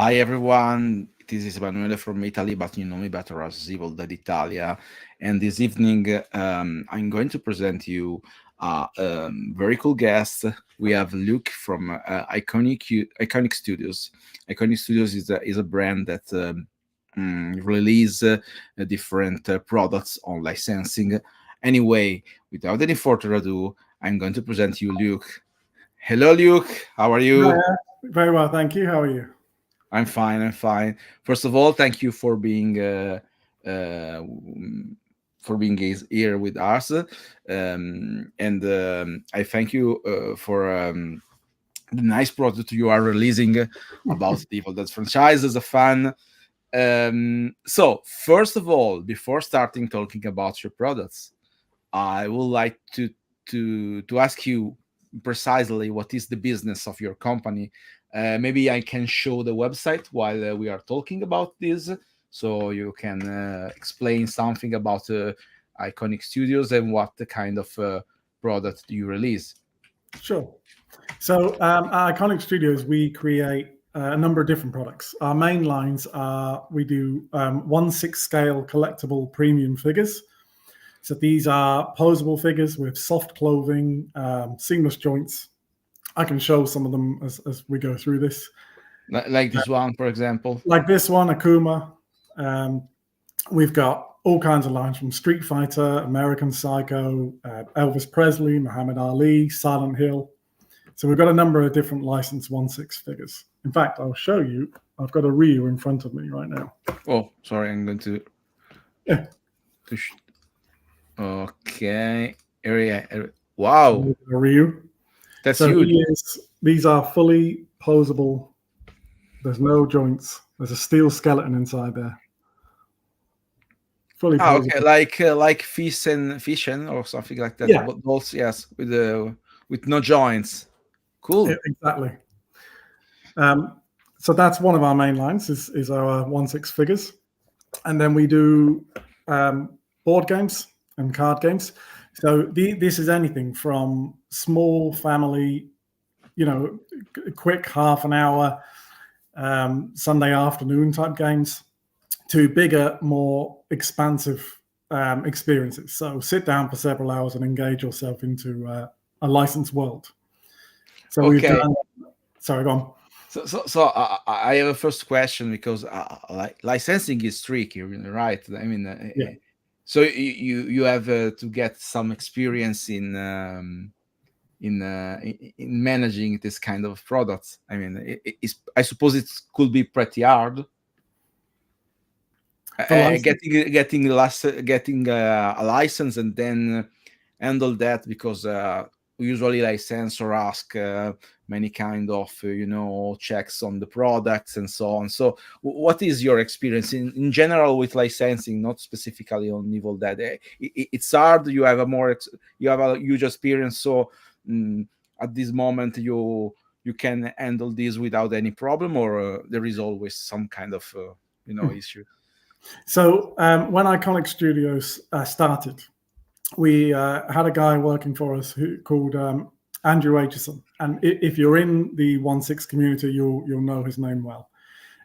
Hi everyone, this is Emanuele from Italy, but you know me better as Evil Dead Italia. And this evening, I'm going to present you a very cool guest. We have Luke from IconiQ Studios. IconiQ Studios is a brand that release different products on licensing. Anyway, without any further ado, I'm going to present you Luke. Hello, Luke. How are you? Hiya. Very well, thank you. How are you? I'm fine. I'm fine. First of all, thank you for being here with us, and I thank you for the nice product you are releasing about the Evil Dead franchise as a fan. So, first of all, before starting talking about your products, I would like to ask you precisely what is the business of your company. Maybe I can show the website while we are talking about this, so you can explain something about IconiQ Studios and what the kind of product you release. Sure. So, at IconiQ Studios, we create a number of different products. Our main lines are we do 1/6 scale collectible premium figures. So, these are posable figures with soft clothing, seamless joints. I can show some of them as we go through this. Like this one, for example. Like this one, Akuma. We've got all kinds of lines from Street Fighter, American Psycho, Elvis Presley, Muhammad Ali, Silent Hill. So we've got a number of different licensed 1/6 figures. In fact, I'll show you. I've got a Ryu in front of me right now. Oh, sorry, I'm going to. Yeah. Okay. Area. Wow. A Ryu. That's so huge. These are fully posable. There's no joints. There's a steel skeleton inside there. Fully posable. Okay, like fishing or something like that. Yeah. But those, yes, with no joints. Cool. Yeah, exactly. So that's one of our main lines is our 1/6 figures, and then we do board games and card games. So this is anything from small family, quick half an hour Sunday afternoon type games to bigger, more expansive experiences. So sit down for several hours and engage yourself into a licensed world. So okay. we've done. Sorry, go on. So I have a first question because licensing is tricky, right? I mean, Yeah. So you have to get some experience in managing this kind of products. I mean, I suppose it could be pretty hard. Getting a license and then handle that because usually licensor ask many kind of checks on the products and so on. So what is your experience in general with licensing, not specifically on Evil Dead? It's hard. You have a huge experience, so at this moment you can handle this without any problem, or there is always some kind of issue. So when IconiQ Studios started, we had a guy working for us called Andrew Aitchison. And if you're in the 1/6 community, you'll know his name well.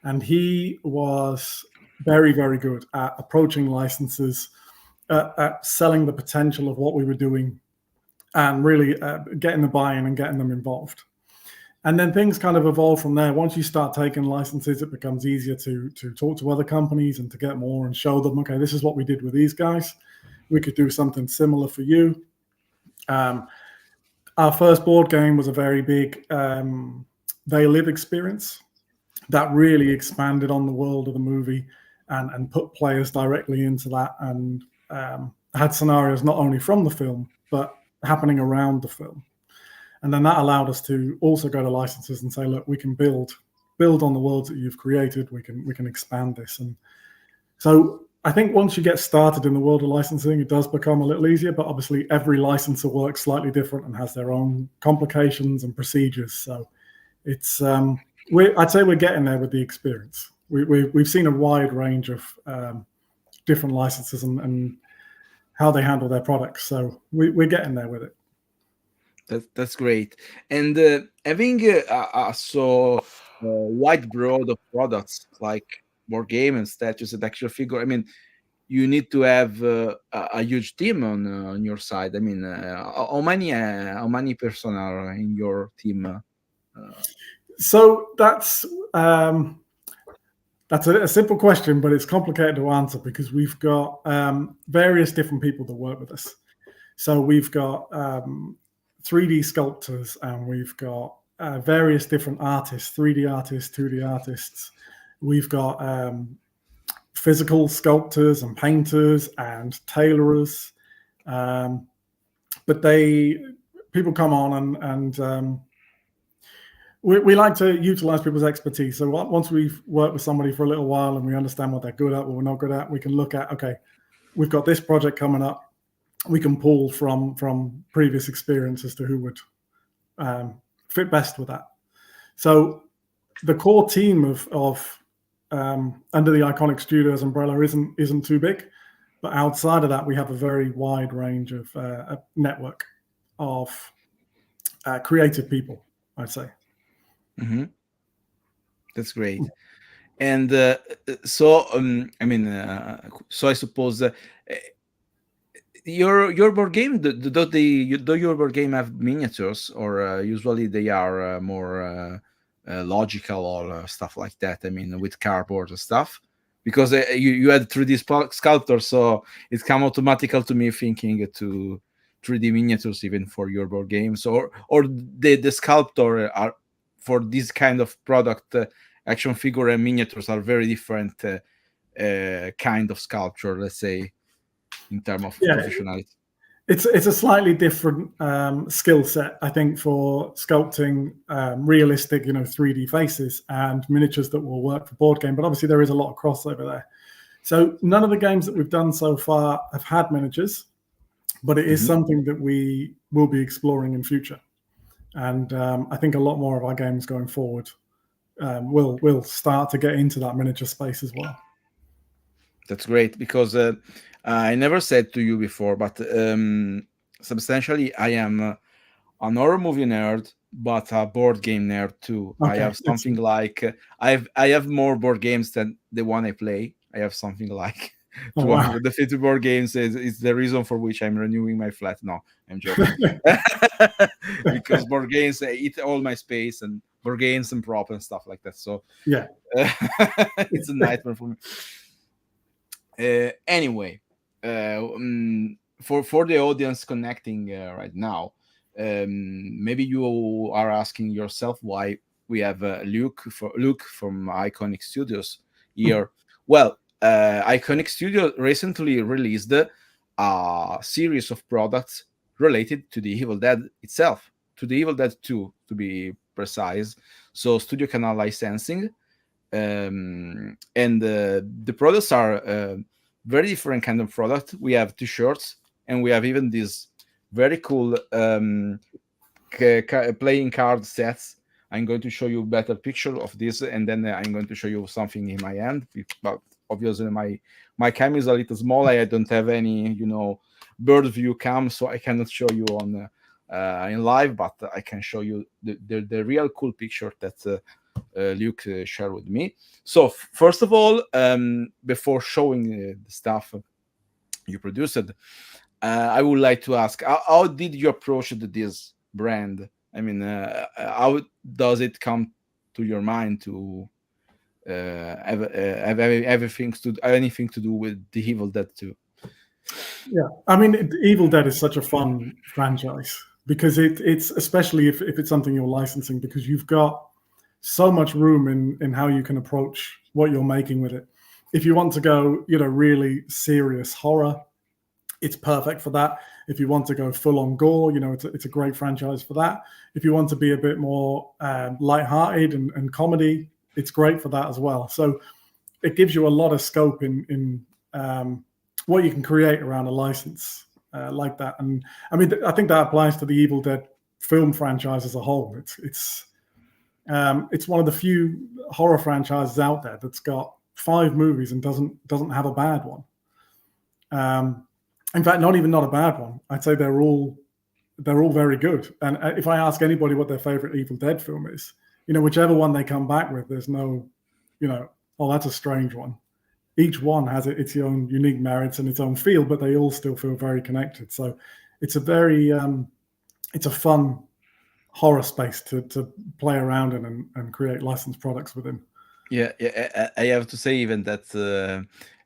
And he was very, very good at approaching licenses, at selling the potential of what we were doing, and really getting the buy-in and getting them involved. And then things kind of evolve from there. Once you start taking licenses, it becomes easier to talk to other companies and to get more and show them, okay, this is what we did with these guys. We could do something similar for you. Our first board game was a very big They Live experience that really expanded on the world of the movie and put players directly into that and had scenarios not only from the film, but happening around the film. And then that allowed us to also go to licenses and say, look, we can build on the worlds that you've created. We can expand this. And so I think once you get started in the world of licensing, it does become a little easier, but obviously every licensor works slightly different and has their own complications and procedures. So it's, I'd say we're getting there with the experience. We've seen a wide range of different licenses and how they handle their products. So we're getting there with it. That's great. And having so wide broad of products like board game and statues and action figure. I mean, you need to have a huge team on your side. I mean, how many person are in your team? So that's a simple question, but it's complicated to answer because we've got various different people that work with us. So we've got 3D sculptors, and we've got various different artists, 3D artists, 2D artists. We've got physical sculptors and painters and tailorers. But people come on and we like to utilize people's expertise. So once we've worked with somebody for a little while and we understand what they're good at, what we're not good at, we can look at, okay, we've got this project coming up. We can pull from previous experience as to who would fit best with that. So the core team of under the IconiQ Studios umbrella isn't too big, but outside of that, we have a very wide range of a network of creative people, I'd say. Mm-hmm. That's great. And so, I mean, so I suppose your board game, do your board game have miniatures, or usually they are more logical or stuff like that? I mean, with cardboard and stuff. Because you had 3D sculptor, so it come automatical to me thinking to 3D miniatures even for your board games, or the sculptor are for this kind of product. Action figure and miniatures are very different kind of sculpture, let's say, in terms of professionality. It's a slightly different skill set, I think, for sculpting realistic, 3D faces and miniatures that will work for board game. But obviously, there is a lot of crossover there. So none of the games that we've done so far have had miniatures, but it is something that we will be exploring in future. And I think a lot more of our games going forward will start to get into that miniature space as well. That's great, because I never said to you before, but substantially I am an horror movie nerd, but a board game nerd too. Okay. I have something like I have more board games than the one I play. I have something like 250 board games. Is the reason for which I'm renewing my flat. No, I'm joking. Because board games eat all my space, and board games and prop and stuff like that. So yeah, it's a nightmare for me. Anyway, for the audience connecting right now, maybe you are asking yourself why we have Luke from IconiQ Studios here. Well, IconiQ Studios recently released a series of products related to the Evil Dead itself, to the Evil Dead 2 to be precise. So Studio Canal licensing. And the products are very different kind of product. We have t-shirts, and we have even these very cool playing card sets. I'm going to show you a better picture of this, and then I'm going to show you something in my hand. But obviously my cam is a little small. I don't have any bird view cam, so I cannot show you on in live, but I can show you the real cool picture that Luke shared with me. So first of all, before showing the stuff you produced, I would like to ask, how did you approach this brand? I mean, how does it come to your mind to have anything to do with the Evil Dead 2? Yeah, I mean, Evil Dead is such a fun franchise because it's especially if it's something you're licensing, because you've got so much room in how you can approach what you're making with it. If you want to go, really serious horror, it's perfect for that. If you want to go full on gore, it's a great franchise for that. If you want to be a bit more lighthearted and comedy, it's great for that as well. So it gives you a lot of scope in what you can create around a license like that. And I mean, I think that applies to the Evil Dead film franchise as a whole. It's one of the few horror franchises out there that's got 5 movies and doesn't have a bad one. In fact, not a bad one. I'd say they're all very good. And if I ask anybody what their favorite Evil Dead film is, whichever one they come back with, there's no, oh, that's a strange one. Each one has its own unique merits and its own feel, but they all still feel very connected. So it's a very, it's a fun horror space to play around in and create licensed products within. Yeah, yeah. I have to say even that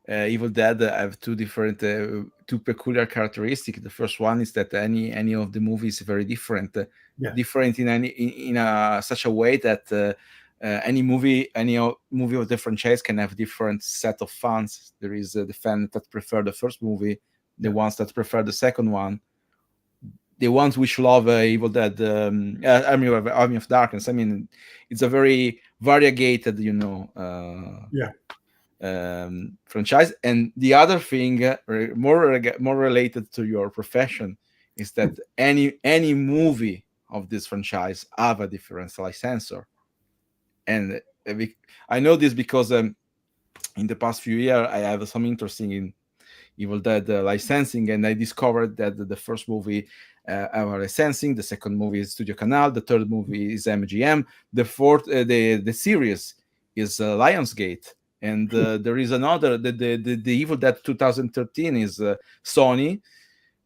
Evil Dead have two different, two peculiar characteristics. The first one is that any of the movies is very different, Yeah. different in such a way that any movie of the franchise can have different set of fans. There is the fan that prefer the first movie, the ones that prefer the second one, the ones which love Evil Dead, Army of Darkness. I mean, it's a very variegated, franchise. And the other thing, more related to your profession, is that any movie of this franchise have a different licensor. And I know this because in the past few years I have some interest in Evil Dead licensing, and I discovered that the first movie our licensing, the second movie is Studio Canal, the third movie is MGM, the fourth the series is Lionsgate, and there is another the Evil Dead 2013 is Sony,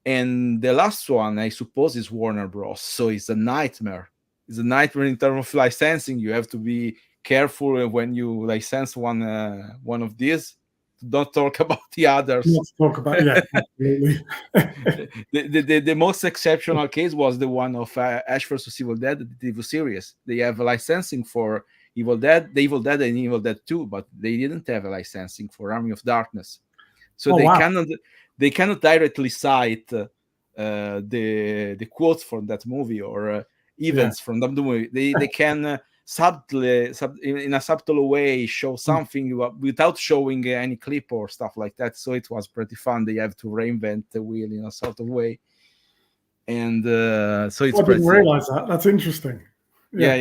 and the last one I suppose is Warner Bros. So it's a nightmare. It's a nightmare in terms of licensing. You have to be careful when you license one of these. Don't talk about the others. Let's talk about, yeah, absolutely. The most exceptional case was the one of Ash vs. Evil Dead, the TV series. They have a licensing for Evil Dead, the Evil Dead, and Evil Dead 2, but they didn't have a licensing for Army of Darkness. So they cannot directly cite the quotes from that movie or events from that movie. They can subtly, in a subtle way, show something without showing any clip or stuff like that. So it was pretty fun. They have to reinvent the wheel in a sort of way, and so it's. I didn't realize that. That's interesting. Yeah.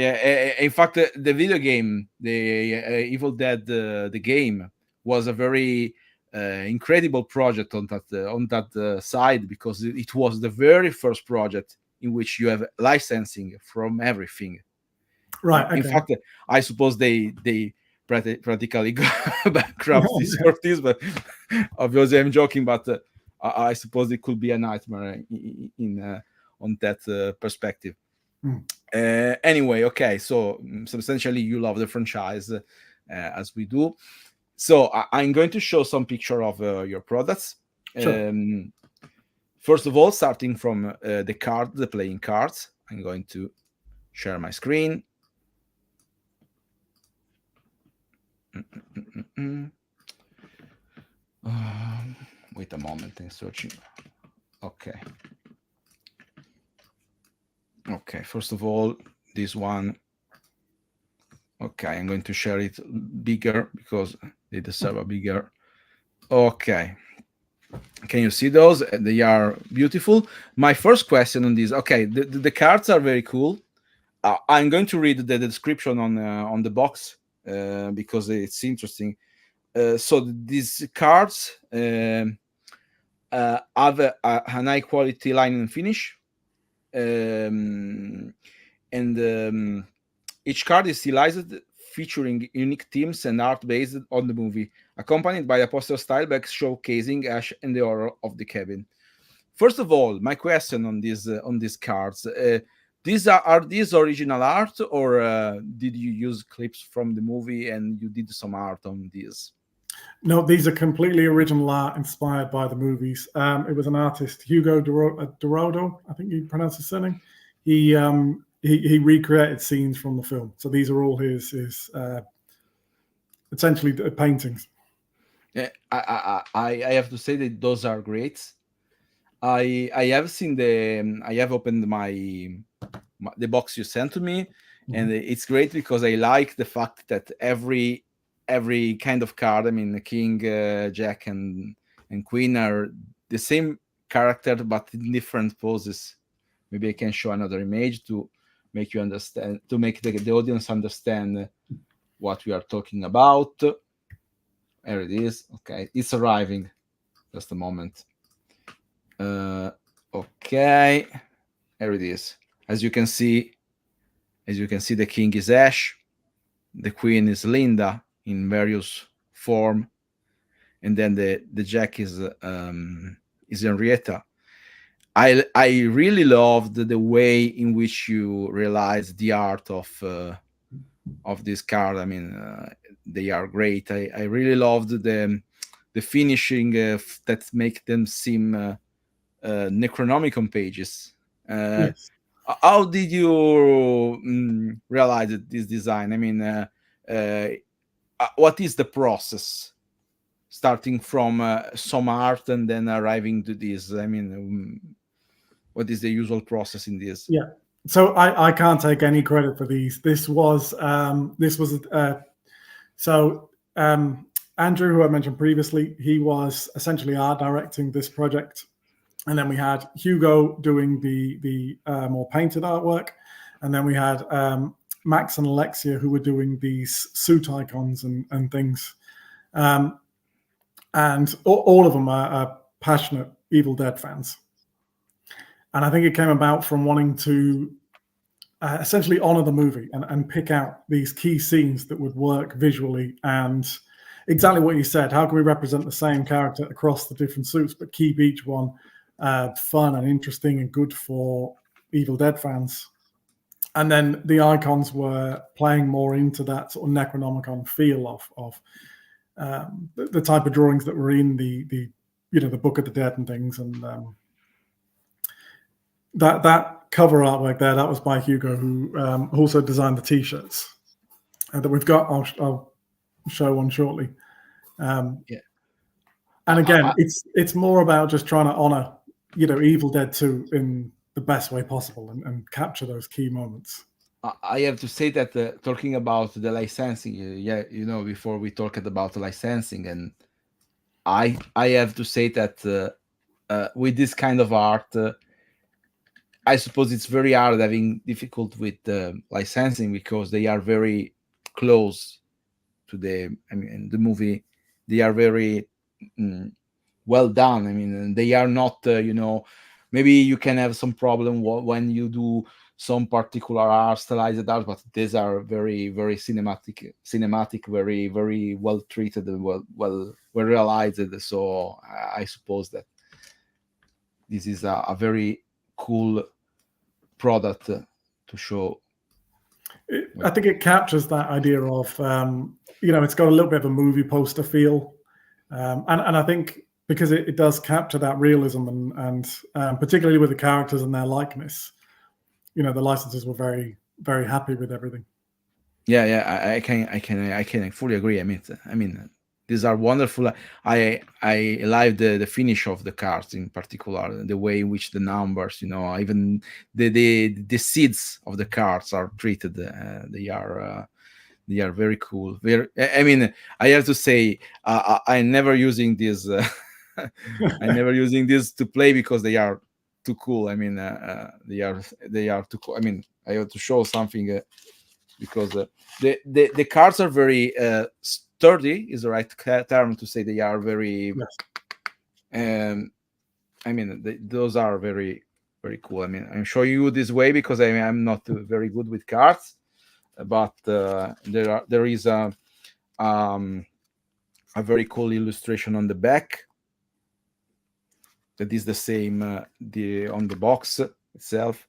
In fact, the video game, the Evil Dead, the game, was a very incredible project on that side, because it was the very first project in which you have licensing from everything. Right. Okay. In fact, I suppose they practically go bankrupt for this, but obviously I'm joking. But I suppose it could be a nightmare in on that perspective. Anyway, okay. So substantially, you love the franchise as we do. So I'm going to show some picture of your products. Sure. First of all, starting from the playing cards, I'm going to share my screen. Wait a moment, I'm searching. Okay. First of all, this one. Okay, I'm going to share it bigger because they deserve a bigger. Okay. Can you see those? They are beautiful. My first question on this. Okay, the cards are very cool. I'm going to read the description on the box because it's interesting. So these cards have an high quality line and finish, and each card is stylized, featuring unique themes and art based on the movie, accompanied by a poster style back showcasing Ash and the horror of the cabin. First of all, my question on these cards: are these original art, or did you use clips from the movie and you did some art on these? No, these are completely original art inspired by the movies. It was an artist, Hugo Dorodo, I think you pronounce his surname. He recreated scenes from the film. So these are all his essentially paintings. I have to say that those are great. I have seen I have opened the box you sent to me, and it's great because I like the fact that every kind of card, I mean, the King, Jack, and Queen are the same character but in different poses. Maybe I can show another image to make you understand, to make the audience understand what we are talking about. There it is. Okay, it's arriving. Just a moment. Okay, there it is. As you can see, As you can see, the king is Ash, the queen is Linda in various form, and then the jack is Henrietta. I really loved the way in which you realize the art of this card. I mean, they are great. I really loved the finishing that make them seem Necronomicon pages. Uh, Yes. how did you realize this design? I mean, uh, what is the process starting from some art and then arriving to this? I mean, what is the usual process in this? Yeah. So I can't take any credit for these. This was so Andrew, who I mentioned previously, he was essentially art directing this project, and then we had Hugo doing the more painted artwork, and then we had Max and Alexia who were doing these suit icons and things, um, and all of them are passionate Evil Dead fans, and I think it came about from wanting to essentially honor the movie and pick out these key scenes that would work visually and exactly what you said. How can we represent the same character across the different suits, but keep each one fun and interesting and good for Evil Dead fans? And then the icons were playing more into that sort of Necronomicon feel of the type of drawings that were in the the Book of the Dead and things, and that cover artwork there, that was by Hugo, who also designed the T-shirts that we've got. I'll show one shortly. Yeah. And again, it's more about just trying to honor, Evil Dead 2 in the best way possible and capture those key moments. I have to say that talking about the licensing, yeah, before we talked about licensing, and I have to say that with this kind of art, I suppose it's very hard having difficult with licensing because they are very close to the movie. They are very mm, well done. I mean, they are not, maybe you can have some problem when you do some particular art, stylized art, but these are very, very cinematic, very, very well treated, and well realized. So I suppose that this is a very cool product to show. I think it captures that idea of, it's got a little bit of a movie poster feel. And I think because it does capture that realism and particularly with the characters and their likeness, the licensors were very, very happy with everything. Yeah, I can fully agree. I mean, these are wonderful. I like the finish of the cards in particular, the way in which the numbers, even the seeds of the cards are treated. They are very cool. Very, I mean, I have to say, I never using this. I never using this to play because they are too cool. I mean, they are too cool. I mean, I have to show something. Because the cards are very sturdy is the right term to say. They are very Yes. I mean, those are very, very cool. I mean, I'm showing you this way because I'm not very good with cards, but there is a very cool illustration on the back that is the same the on the box itself.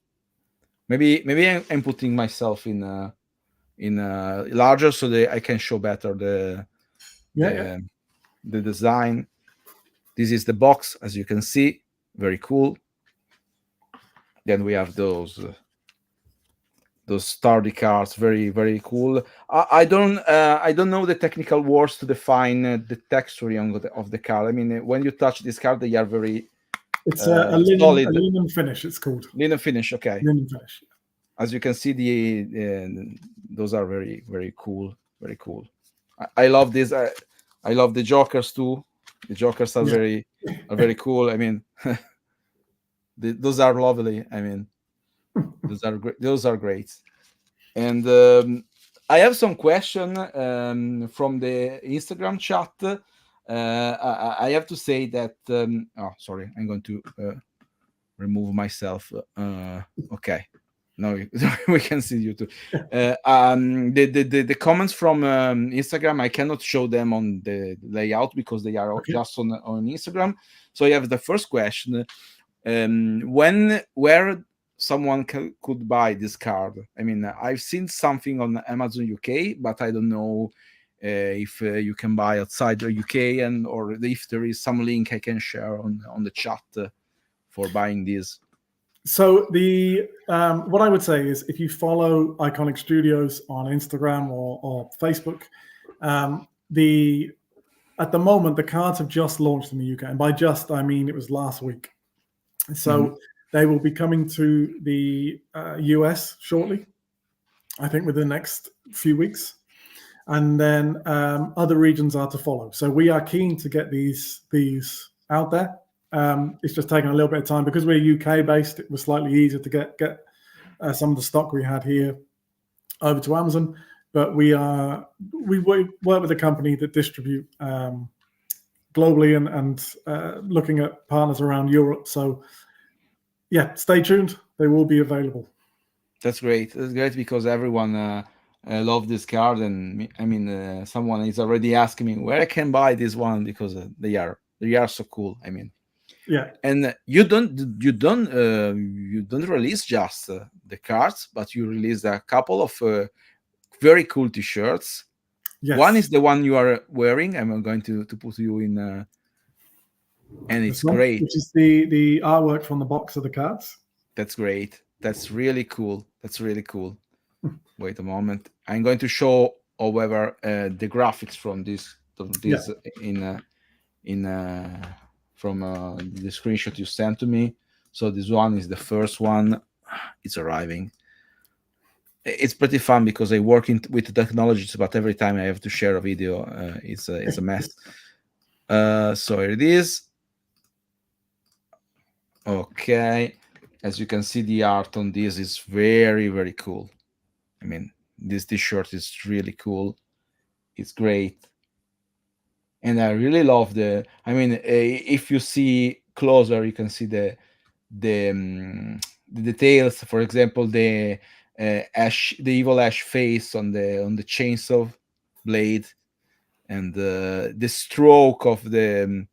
Maybe I'm putting myself in larger so that I can show better Yeah. the design. This is the box, as you can see, very cool. Then we have those sturdy cards, very, very cool. I don't know the technical words to define the texturing of the card. I mean, when you touch this card, they are very It's a linen solid. finish, it's called. Linen finish, okay. Linen finish. As you can see, those are very, very cool, very cool. I love this. I love the jokers too. The jokers are Yeah. very cool. I mean, those are lovely. I mean, those are great. Those are great. And I have some question from the Instagram chat. I have to say that. Oh, sorry. I'm going to remove myself. Okay. No, we can see you too. The comments from Instagram, I cannot show them on the layout because they are Okay. just on Instagram. So you have the first question: when, where someone could buy this card? I mean, I've seen something on Amazon UK, but I don't know if you can buy outside the UK, and or if there is some link I can share on the chat for buying this. So the what I would say is, if you follow IconiQ Studios on Instagram or Facebook, the at the moment the cards have just launched in the UK, and by just I mean it was last week. So they will be coming to the US shortly, I think within the next few weeks, and then other regions are to follow. So we are keen to get these out there. It's just taking a little bit of time because we're UK based. It was slightly easier to get some of the stock we had here over to Amazon, but we work with a company that distribute globally and looking at partners around Europe. So yeah, stay tuned. They will be available. That's great. That's great because everyone love this card, and I mean, someone is already asking me where I can buy this one because they are so cool. I mean, Yeah. and you don't release just the cards, but you release a couple of very cool T-shirts. Yes. One is the one you are wearing. I'm going to put you in, and it's This one, great. which is the artwork from the box of the cards. That's great. That's really cool. That's really cool. Wait a moment. I'm going to show, however, the graphics from this Yeah. in from the screenshot you sent to me. So this one is the first one. It's arriving. It's pretty fun because I work with technologies, but every time I have to share a video, it's a mess. So here it is. Okay, as you can see, the art on this is very, very cool. I mean, this T-shirt is really cool. It's great, and I really love the. I mean, if you see closer, you can see the details. For example, the Ash, the evil Ash face on the chainsaw blade, and the stroke of the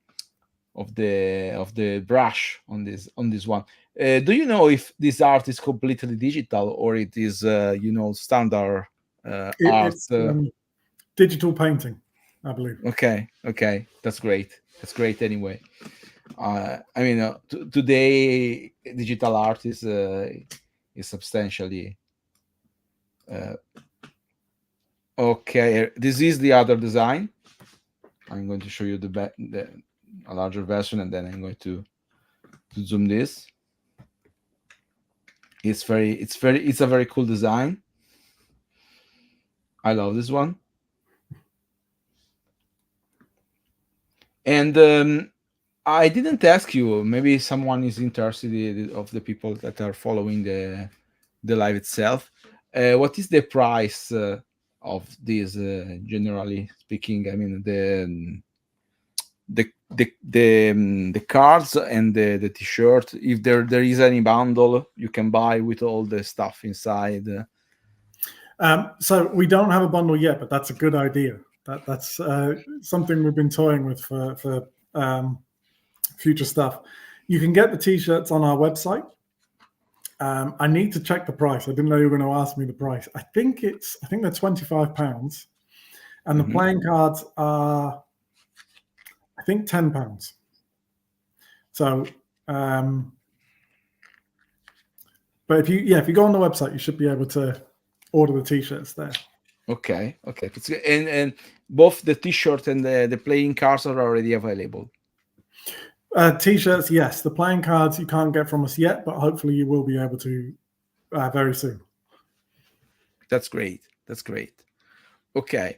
brush on this one. Do you know if this art is completely digital or it is standard art? It's digital painting, I believe. Okay, that's great. That's great. Anyway, I mean, today digital art is substantially okay. This is the other design. I'm going to show you a larger version, and then I'm going to zoom this. It's a very cool design. I love this one. And I didn't ask you. Maybe someone is interested of the people that are following the live itself. What is the price of this? Generally speaking, I mean the cards and the T-shirt. If there is any bundle you can buy with all the stuff inside. So we don't have a bundle yet, but that's a good idea. That's something we've been toying with for future stuff. You can get the T-shirts on our website. I need to check the price. I didn't know you were going to ask me the price. I think they're £25, and the playing cards are, I think, £10. So, but if you go on the website, you should be able to order the T-shirts there. Okay. And both the T-shirt and the playing cards are already available. T-shirts, yes. The playing cards you can't get from us yet, but hopefully you will be able to very soon. That's great. Okay.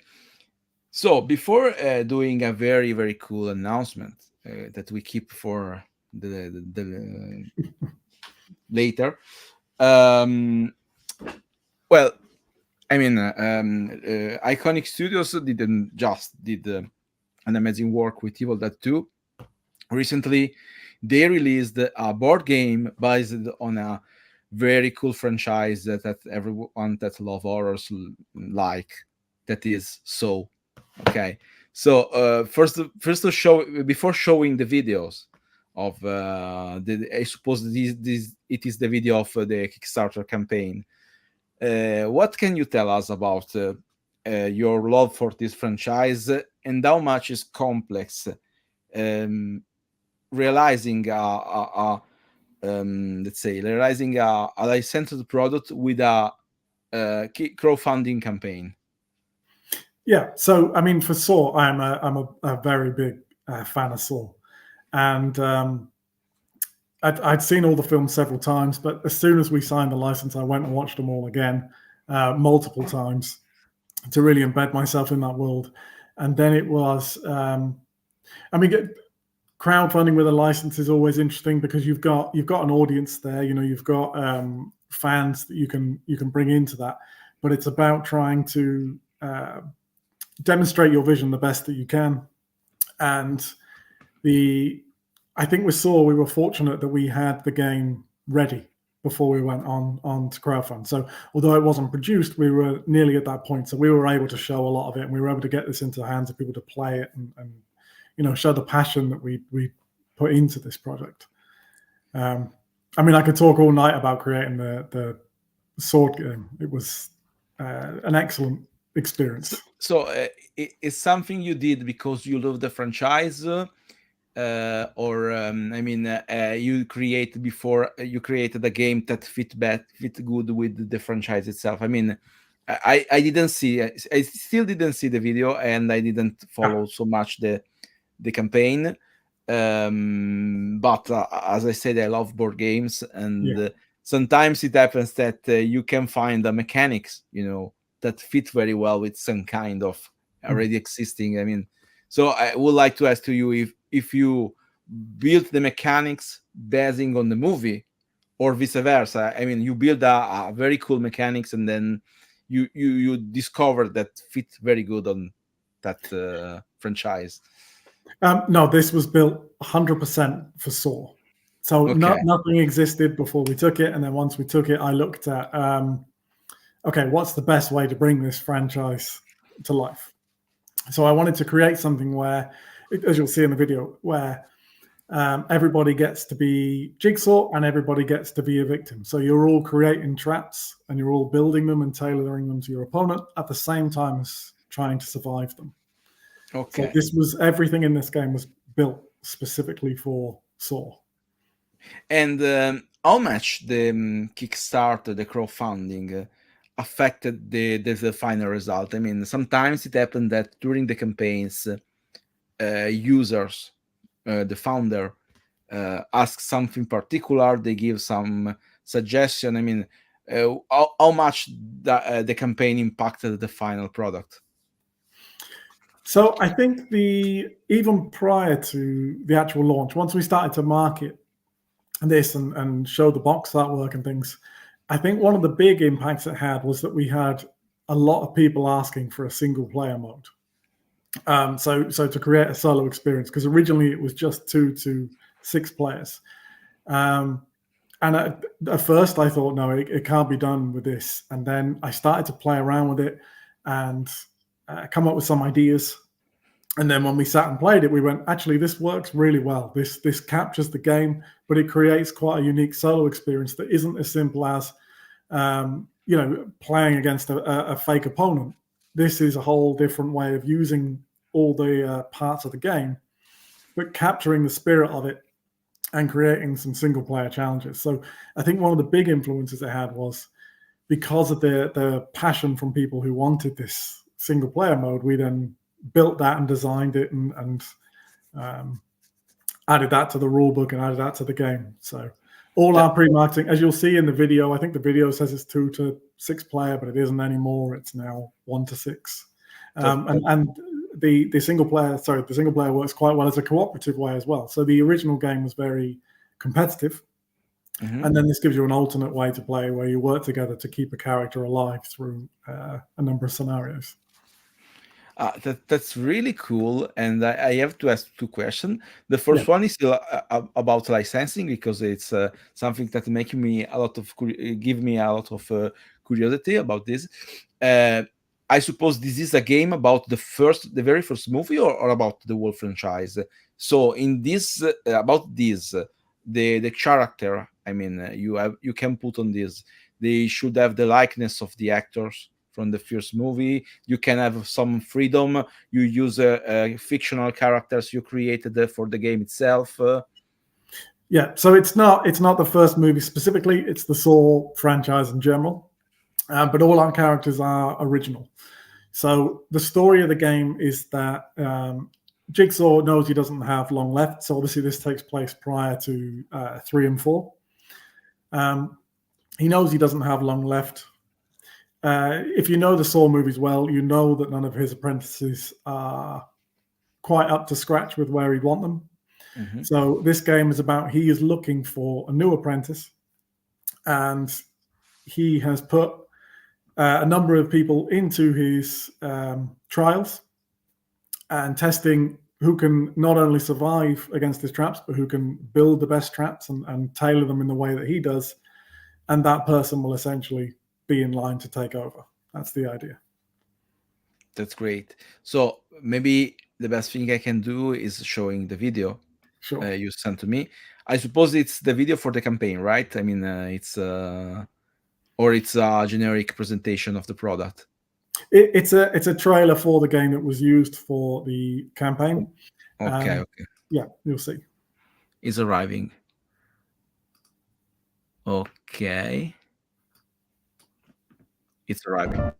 So before doing a very, very cool announcement that we keep for the later, well, I mean, IconiQ Studios didn't just did an amazing work with Evil Dead 2. Recently, they released a board game based on a very cool franchise that everyone that love horrors like. That is so. Okay, so first to show, before showing the videos of I suppose this it is the video of the Kickstarter campaign. What can you tell us about your love for this franchise, and how much is complex um, realizing let's say realizing a licensed product with a crowdfunding campaign? Yeah. So, I mean, for Saw, I'm a very big fan of Saw, and I'd seen all the films several times, but as soon as we signed the license, I went and watched them all again, multiple times, to really embed myself in that world. And then it was, I mean, crowdfunding with a license is always interesting because you've got an audience there. You know, you've got fans that you can bring into that, but it's about trying to demonstrate your vision the best that you can. And I think we were fortunate that we had the game ready before we went on to crowdfund. So although it wasn't produced, we were nearly at that point. So we were able to show a lot of it, and we were able to get this into the hands of people to play it and show the passion that we put into this project. I mean, I could talk all night about creating the sword game. It was an excellent experience. So it's something you did because you love the franchise, or I mean, you created before you created a game that fit good with the franchise itself. I mean, I didn't see, I still didn't see the video, and I didn't follow so much the campaign. But as I said, I love board games, and sometimes it happens that you can find the mechanics, that fit very well with some kind of already existing. I mean, so I would like to ask to you if you built the mechanics basing on the movie, or vice versa. I mean, you build a very cool mechanics, and then you discover that fit very good on that franchise. No, this was built 100% for Saw. So Okay. nothing existed before we took it, and then once we took it, I looked at okay, what's the best way to bring this franchise to life? So I wanted to create something where, as you'll see in the video, where everybody gets to be Jigsaw and everybody gets to be a victim. So you're all creating traps and you're all building them and tailoring them to your opponent at the same time as trying to survive them. Okay. So everything in this game was built specifically for Saw. And how much the Kickstarter, the crowdfunding, affected the final result? I mean, sometimes it happened that during the campaigns, users, the founder, ask something particular, they give some suggestion. I mean, how much the campaign impacted the final product? So I think even prior to the actual launch, once we started to market this and show the box artwork and things, I think one of the big impacts it had was that we had a lot of people asking for a single player mode. So to create a solo experience, because originally it was just 2 to 6 players. And at first I thought, no, it can't be done with this. And then I started to play around with it and come up with some ideas. And then when we sat and played it, we went, actually, this works really well. This captures the game, but it creates quite a unique solo experience that isn't as simple as, playing against a fake opponent. This is a whole different way of using all the parts of the game, but capturing the spirit of it and creating some single player challenges. So I think one of the big influences it had was because of the passion from people who wanted this single player mode, we then built that and designed it and added that to the rule book and added that to the game. So all our pre-marketing, as you'll see in the video, I think the video says it's 2 to 6 player, but it isn't anymore. It's now 1 to 6. And the single player works quite well as a cooperative way as well. So the original game was very competitive. Mm-hmm. And then this gives you an alternate way to play where you work together to keep a character alive through a number of scenarios. That's really cool, and I have to ask two questions. The Yeah. first one is still about licensing because it's something that make me a lot of give me a lot of curiosity about this. Uh, I suppose this is a game about the very first movie, or about the whole franchise. So in this about this, the character, I mean, you can put on this. They should have the likeness of the actors from the first movie. You can have some freedom. You use fictional characters you created for the game itself. Yeah, so it's not the first movie specifically. It's the Saw franchise in general, but all our characters are original. So the story of the game is that Jigsaw knows he doesn't have long left. So obviously this takes place prior to 3 and 4. He knows he doesn't have long left. If you know the Saw movies well, you know that none of his apprentices are quite up to scratch with where he'd want them. Mhm. So this game is about he is looking for a new apprentice, and he has put a number of people into his trials and testing who can not only survive against his traps, but who can build the best traps and tailor them in the way that he does. And that person will essentially be in line to take over. That's the idea. That's great. So maybe the best thing I can do is showing the video Sure. you sent to me. I suppose it's the video for the campaign, right? I mean, it's or it's a generic presentation of the product. It's a trailer for the game that was used for the campaign. Okay, okay. Yeah, you'll see. It's arriving. Okay. It's arriving.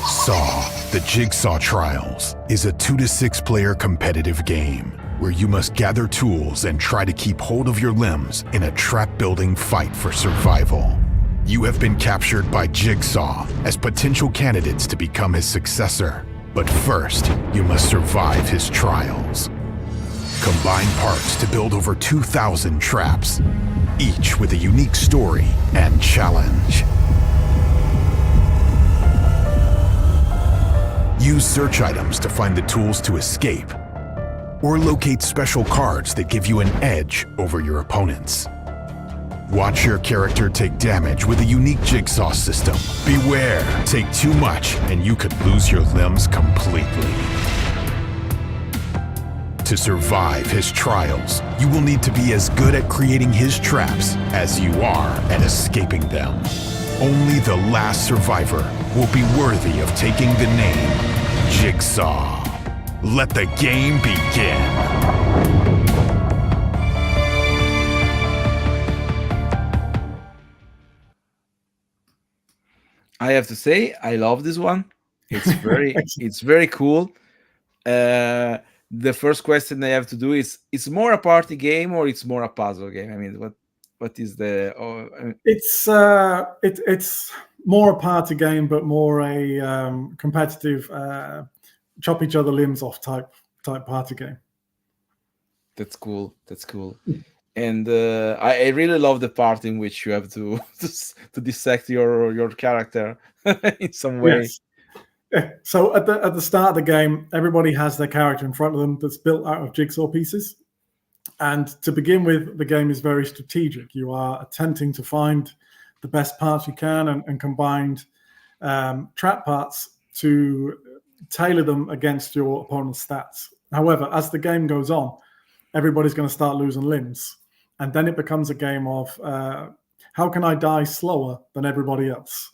Saw, the Jigsaw Trials, is a 2 to 6 player competitive game where you must gather tools and try to keep hold of your limbs in a trap-building fight for survival. You have been captured by Jigsaw as potential candidates to become his successor, but first, you must survive his trials. Combine parts to build over 2,000 traps, each with a unique story and challenge. Use search items to find the tools to escape, or locate special cards that give you an edge over your opponents. Watch your character take damage with a unique jigsaw system. Beware, take too much and you could lose your limbs completely. To survive his trials, you will need to be as good at creating his traps as you are at escaping them. Only the last survivor will be worthy of taking the name Jigsaw. Let the game begin. I have to say, I love this one. It's very cool. The first question I have to do is: it's more a party game or it's more a puzzle game? I mean, what is the? It's more a party game, but more a competitive chop each other limbs off type party game. That's cool. That's cool. And I really love the part in which you have to to dissect your character in some way. Yes. Yeah. So at the start of the game, everybody has their character in front of them that's built out of jigsaw pieces. And to begin with, the game is very strategic. You are attempting to find the best parts you can and combine trap parts to tailor them against your opponent's stats. However, as the game goes on, everybody's going to start losing limbs. And then it becomes a game of how can I die slower than everybody else?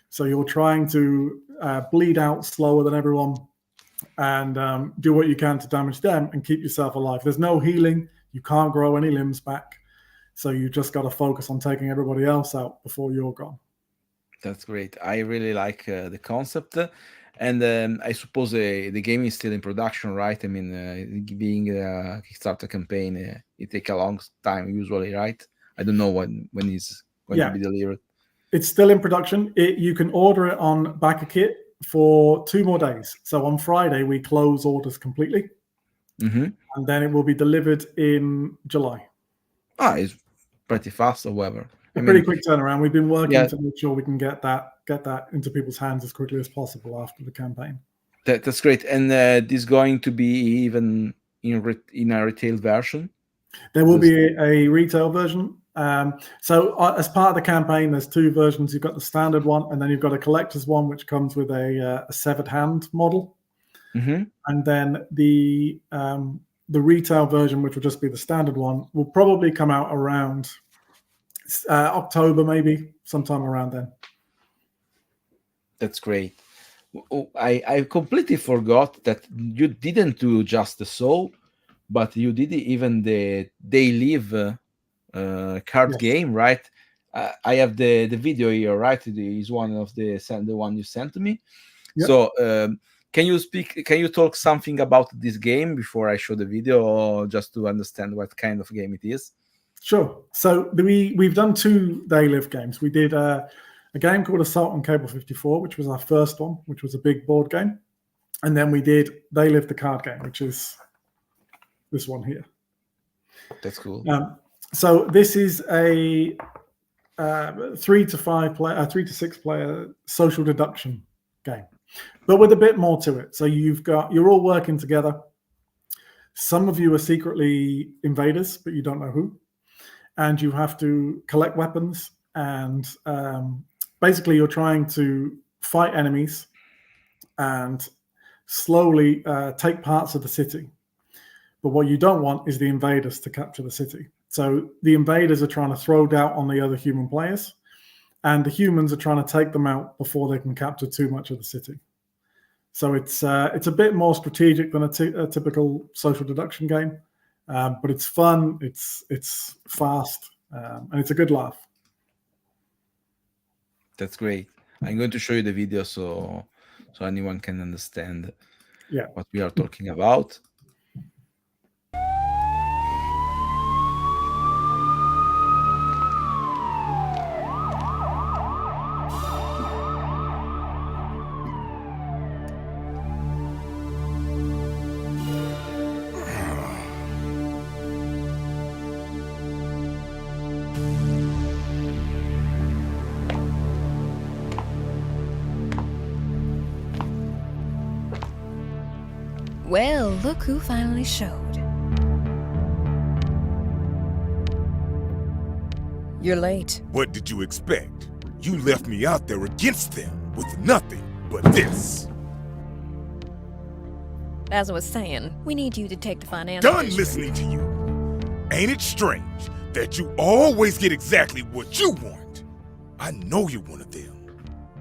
So you're trying to bleed out slower than everyone and do what you can to damage them and keep yourself alive. There's no healing. You can't grow any limbs back. So you just got to focus on taking everybody else out before you're gone. That's great. I really like the concept. And I suppose the game is still in production, right? I mean, being a Kickstarter campaign, it takes a long time usually, right? I don't know when it's going to be delivered. It's still in production. You can order it on BackerKit for 2 more days. So on Friday, we close orders completely. Mm-hmm. And then it will be delivered in July. It's pretty fast, however. A pretty quick turnaround. We've been working Yeah. to make sure we can get that into people's hands as quickly as possible after the campaign. That's great. And this going to be even in a retail version? There will be a retail version. So as part of the campaign, there's two versions. You've got the standard one, and then you've got a collector's one, which comes with a severed hand model. Mm-hmm. And then the retail version, which will just be the standard one, will probably come out around October, maybe sometime around then. That's great. I completely forgot that you didn't do just the Soul, but you did even the They Live card game, right? I have the video here, right? It is one of the one you sent to me. Yep. So can you talk something about this game before I show the video, or just to understand what kind of game it is? Sure. So we've done two They Live games. We did a game called Assault on Cable 54, which was our first one, which was a big board game. And then we did They Live the card game, which is this one here. That's cool. So this is a 3 to 6 player social deduction game, but with a bit more to it. So you're all working together. Some of you are secretly invaders, but you don't know who. And you have to collect weapons, and basically you're trying to fight enemies and slowly take parts of the city. But what you don't want is the invaders to capture the city. So the invaders are trying to throw doubt on the other human players, and the humans are trying to take them out before they can capture too much of the city. So it's a bit more strategic than a typical social deduction game. But it's fun, it's fast, and it's a good laugh. That's great. I'm going to show you the video so anyone can understand what we are talking about. Well, look who finally showed. You're late. What did you expect? You left me out there against them with nothing but this. As I was saying, we need you to take the financial Done issue. listening to you. Ain't it strange that you always get exactly what you want? I know you're one of them.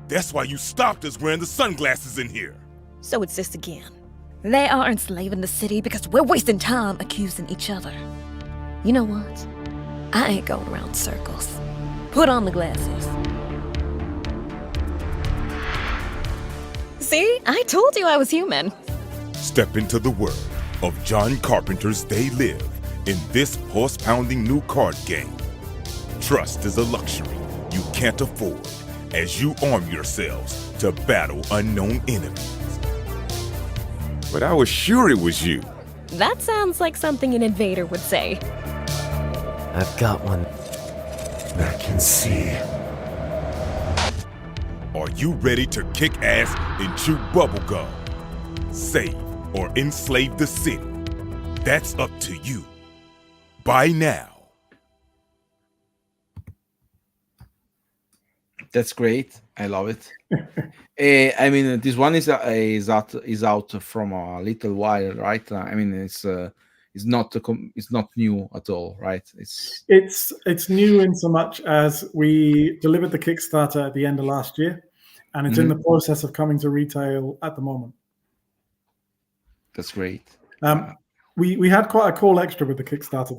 That's why you stopped us wearing the sunglasses in here. So it's this again. They are enslaving the city because we're wasting time accusing each other. You know what? I ain't going around circles. Put on the glasses. See? I told you I was human. Step into the world of John Carpenter's They Live in this horse-pounding new card game. Trust is a luxury you can't afford as you arm yourselves to battle unknown enemies. But I was sure it was you. That sounds like something an invader would say. I've got one that can see. Are you ready to kick ass and chew bubblegum? Save or enslave the city? That's up to you. Buy now. That's great. I love it. I mean, this one is out from a little while, right? I mean, it's not new at all, right? It's new in so much as we delivered the Kickstarter at the end of last year, and it's in the process of coming to retail at the moment. That's great. We had quite a cool extra with the Kickstarter.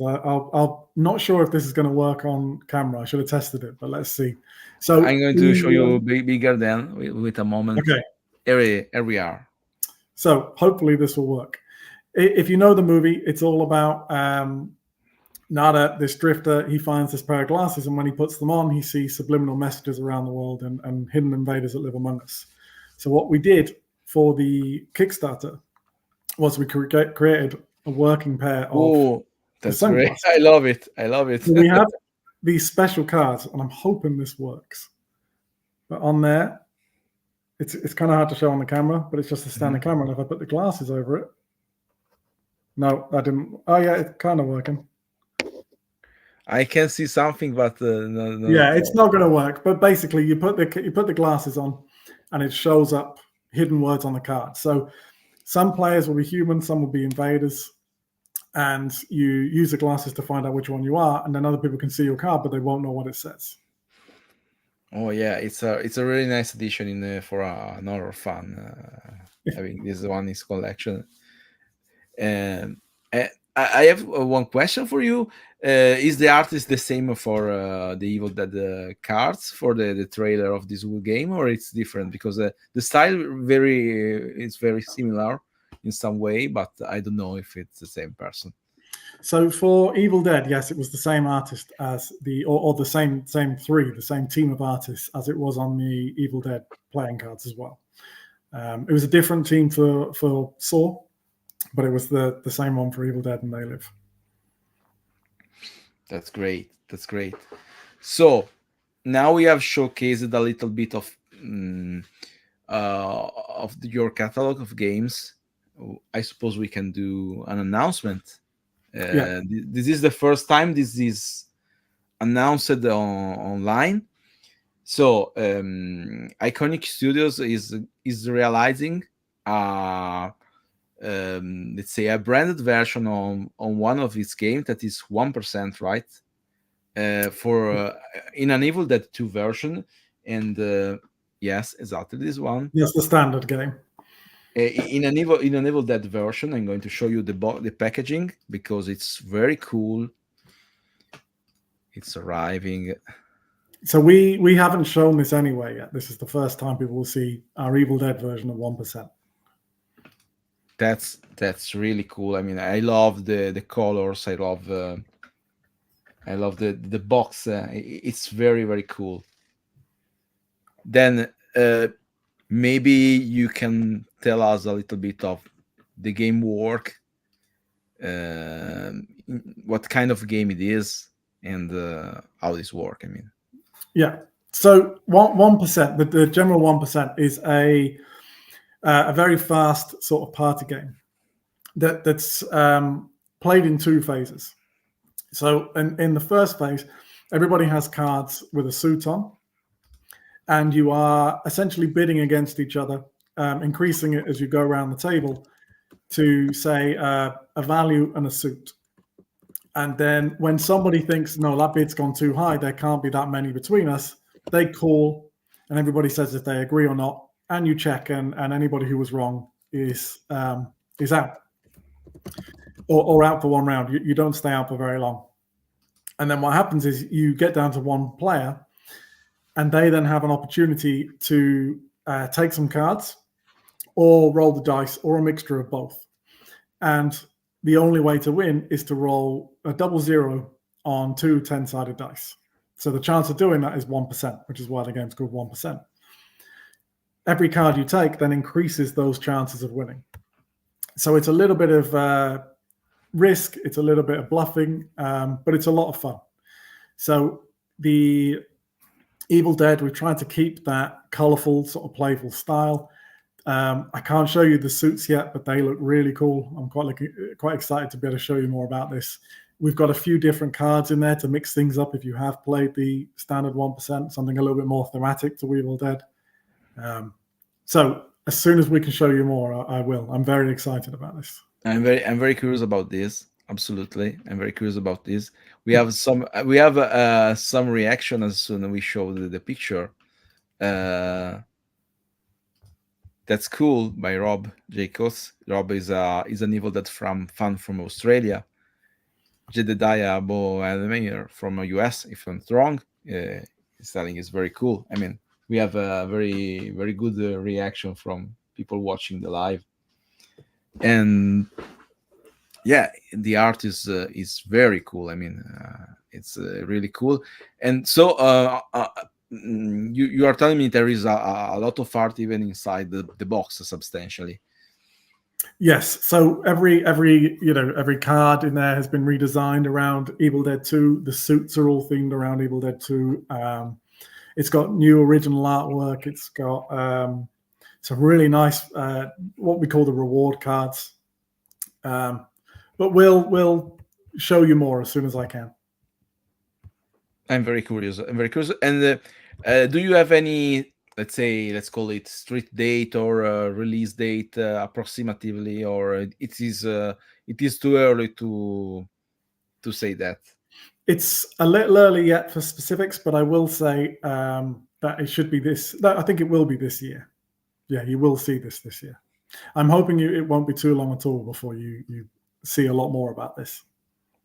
I'm not sure if this is going to work on camera. I should have tested it, but let's see. So I'm going to show you bigger than with a moment. Okay. Here we are. So hopefully this will work. If you know the movie, it's all about Nada, this drifter. He finds this pair of glasses, and when he puts them on, he sees subliminal messages around the world and hidden invaders that live among us. So what we did for the Kickstarter was we created a working pair of that's great. I love it. So we have these special cards, and I'm hoping this works. But on there, it's kind of hard to show on the camera, but it's just a standard camera. And if I put the glasses over it, no, that didn't. Oh yeah, it's kind of working. I can see something, but no. Yeah, it's not going to work. But basically, you put the glasses on, and it shows up hidden words on the card. So some players will be human, some will be invaders, and you use the glasses to find out which one you are, and then other people can see your card, but they won't know what it says. Oh yeah, it's a really nice addition in for an horror fan. Having this one in his collection. And I have one question for you. Is the artist the same for the Evil Dead cards for the trailer of this game, or it's different? Because the style is very similar in some way, but I don't know if it's the same person. So for Evil Dead, yes, it was the same artist as or the same team of artists as it was on the Evil Dead playing cards as well. It was a different team for Saw, but it was the same one for Evil Dead and They Live. That's great. That's great. So now we have showcased a little bit of your catalog of games. I suppose we can do an announcement. Yeah. This is the first time this is announced online. So IconiQ Studios is realizing let's say a branded version on one of its games that is 1%, right? For in an Evil Dead 2 version, and yes, exactly this one. Yes, the standard game. In an Evil Dead version, I'm going to show you the packaging because it's very cool. It's arriving. So we haven't shown this anywhere yet. This is the first time people will see our Evil Dead version of 1%. That's really cool. I mean, I love the colors. I love the box. It's very, very cool. Then maybe you can tell us a little bit of the game work, what kind of game it is, and how this work. I mean, yeah. So 1%, the general 1% is a very fast sort of party game that's played in two phases. So in the first phase, everybody has cards with a suit on, and you are essentially bidding against each other, increasing it as you go around the table to say a value and a suit. And then when somebody thinks, no, that bid's gone too high, there can't be that many between us, they call, and everybody says if they agree or not, and you check, and anybody who was wrong is out. Or out for one round. You don't stay out for very long. And then what happens is you get down to one player, and they then have an opportunity to take some cards or roll the dice or a mixture of both. And the only way to win is to roll a 00 on two 10-sided dice. So the chance of doing that is 1%, which is why the game's called 1%. Every card you take then increases those chances of winning. So it's a little bit of risk, it's a little bit of bluffing, but it's a lot of fun. So the Evil Dead, we've tried to keep that colorful, sort of playful style. I can't show you the suits yet, but they look really cool. I'm quite excited to be able to show you more about this. We've got a few different cards in there to mix things up if you have played the standard 1%, something a little bit more thematic to Evil Dead. So as soon as we can show you more, I will. I'm very excited about this. I'm very curious about this. Absolutely, I'm very curious about this. We have some reaction as soon as we show the picture. That's cool by Rob Jacobs. Rob is an Evil Dead fan from Australia. Jedediah Boemeyer from US, if I'm not wrong. His styling is very cool. I mean, we have a very, very good reaction from people watching the live. And yeah, the art is very cool. I mean, it's really cool. And so you are telling me there is a lot of art even inside the box, substantially. Yes. So every every card in there has been redesigned around Evil Dead 2. The suits are all themed around Evil Dead 2. It's got new original artwork. It's got some really nice what we call the reward cards. But we'll show you more as soon as I can. I'm very curious. I'm very curious. And do you have any, let's say, let's call it street date or release date approximatively, or it is too early to say that? It's a little early yet for specifics, but I will say that it should be this. I think it will be this year. Yeah, you will see this year. I'm hoping it won't be too long at all before you see a lot more about this.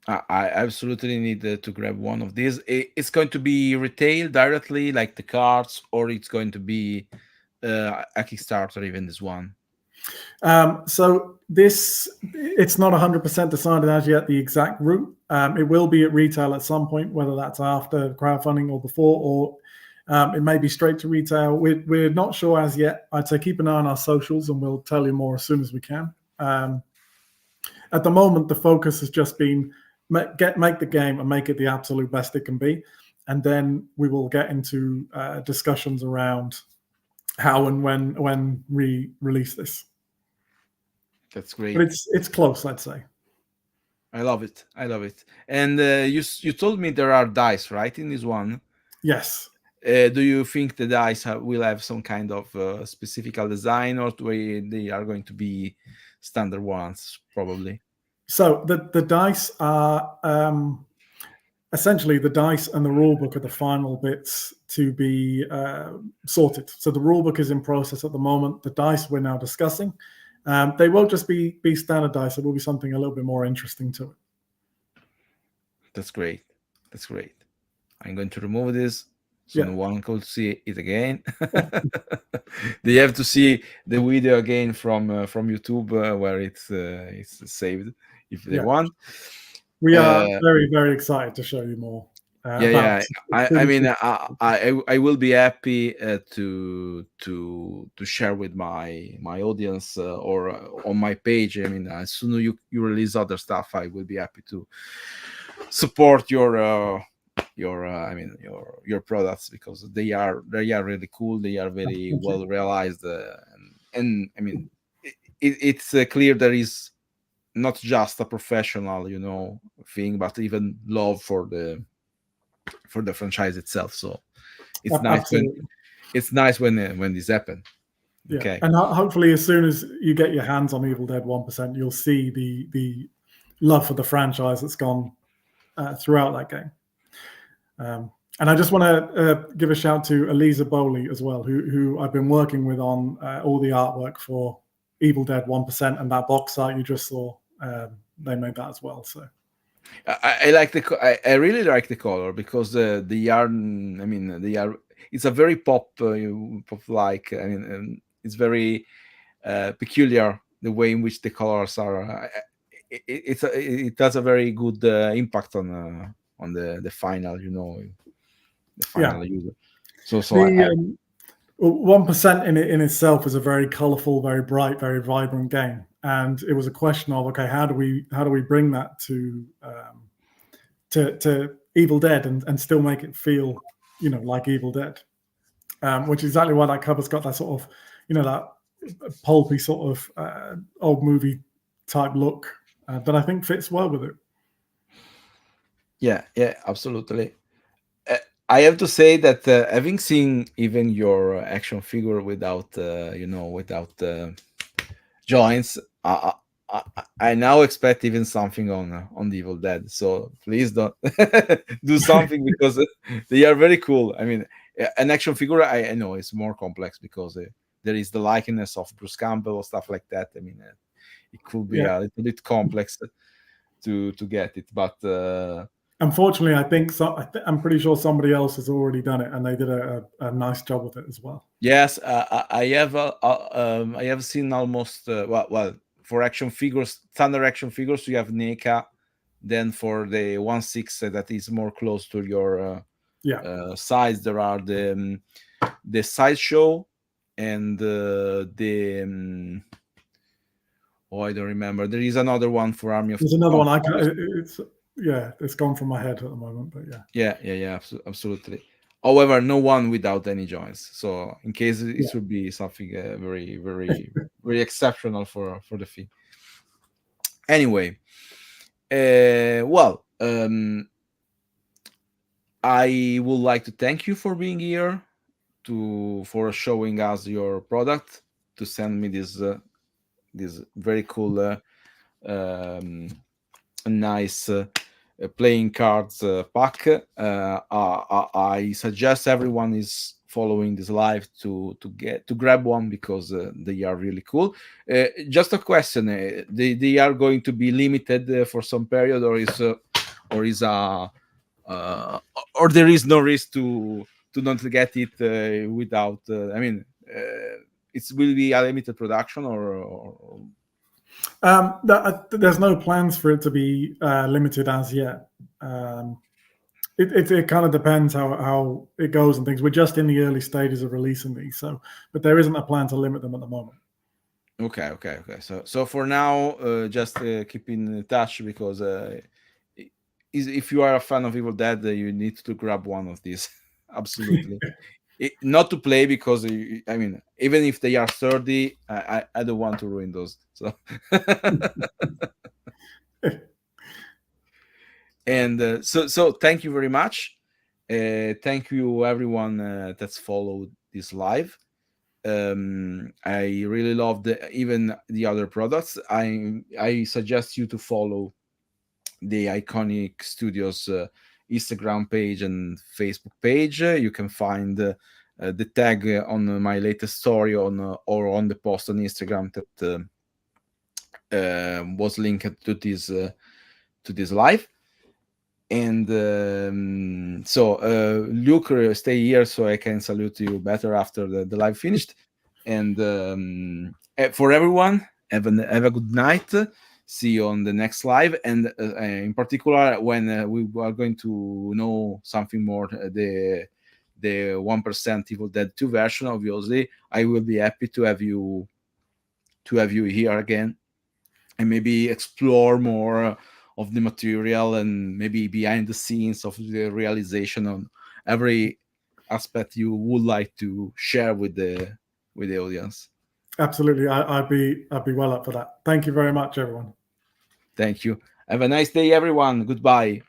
I absolutely need to grab one of these. It's going to be retail directly, like the cards, or it's going to be a Kickstarter, even this one. So it's not 100% decided as yet the exact route. It will be at retail at some point, whether that's after crowdfunding or before, or it may be straight to retail. We're not sure as yet. I'd say keep an eye on our socials, and we'll tell you more as soon as we can. At the moment, the focus has just been make the game and make it the absolute best it can be, and then we will get into discussions around how and when we release this. That's great. But it's close, I'd say. I love it. I love it. And you told me there are dice, right, in this one? Yes. Do you think the dice will have some kind of specific design, or they are going to be standard ones, probably? So the dice are essentially the dice and the rule book are the final bits to be sorted. So the rule book is in process at the moment. The dice we're now discussing. They won't just be standard dice. It will be something a little bit more interesting to it. That's great. That's great. I'm going to remove this so no one could see it again. They have to see the video again from YouTube where it's saved if they want. We are very, very excited to show you more. I mean, I will be happy to share with my audience or on my page. I mean, as soon as you release other stuff, I will be happy to support your products, because they are really cool. They are very well realized, and I mean, it's clear there is not just a professional thing, but even love for the franchise itself. So it's nice when this happens. Okay. And hopefully as soon as you get your hands on Evil Dead 1%, you'll see the love for the franchise that's gone throughout that game. And I just want to give a shout to Eliza Bowley as well, who I've been working with on all the artwork for Evil Dead 1%, and that box art you just saw. They made that as well. So I like I really like the color, because the yarn. I mean, it's a very pop like. I mean, it's very peculiar the way in which the colors are. It has a very good impact on the final. The final user. So 1% in itself is a very colorful, very bright, very vibrant game, and it was a question of, okay, how do we bring that to Evil Dead and still make it feel like Evil Dead, which is exactly why that cover's got that sort of that pulpy sort of old movie type look that I think fits well with it. Yeah, absolutely. I have to say that having seen even your action figure without joints, I now expect even something on the Evil Dead. So please don't do something, because they are very cool. I mean, an action figure, I know it's more complex, because there is the likeness of Bruce Campbell or stuff like that. I mean, it could be a little bit complex to get it, but unfortunately, I think so. I'm pretty sure somebody else has already done it, and they did a nice job with it as well. Yes, I have seen almost well, for action figures, standard action figures, you have NECA. Then for the 1/6 that is more close to your size, there are the Sideshow and the Oh, I don't remember. There is another one for Army of There's another one. Empires. It's gone from my head at the moment, but yeah. Yeah, absolutely. However, no one without any joints. So in case it Yeah. would be something very exceptional for the fee. Anyway, well, I would like to thank you for being here, for showing us your product, to send me this very cool, nice playing cards pack. I suggest everyone is following this live to grab one, because they are really cool. Just a question: they are going to be limited for some period, or is a or there is no risk to not get it without? I mean, it will be a limited production, or There's no plans for it to be limited as yet. It kind of depends how it goes and things. We're just in the early stages of releasing these, but there isn't a plan to limit them at the moment. Okay. So for now, just keep in touch, because if you are a fan of Evil Dead, you need to grab one of these. Absolutely. Not to play, because I mean, even if they are 30, I don't want to ruin those. So and so thank you very much. Thank you everyone that's followed this live. I really love even the other products. I suggest you to follow the IconiQ Studios Instagram page and Facebook page. You can find the tag on my latest story or on the post on Instagram that was linked to this live. And so Luke, stay here so I can salute you better after the live finished. And for everyone, have a good night. See you on the next live, and in particular when we are going to know something more, the 1% Evil Dead 2 version. Obviously, I will be happy to have you here again, and maybe explore more of the material, and maybe behind the scenes of the realization on every aspect you would like to share with the audience. Absolutely, I'd be well up for that. Thank you very much, everyone. Thank you. Have a nice day, everyone. Goodbye.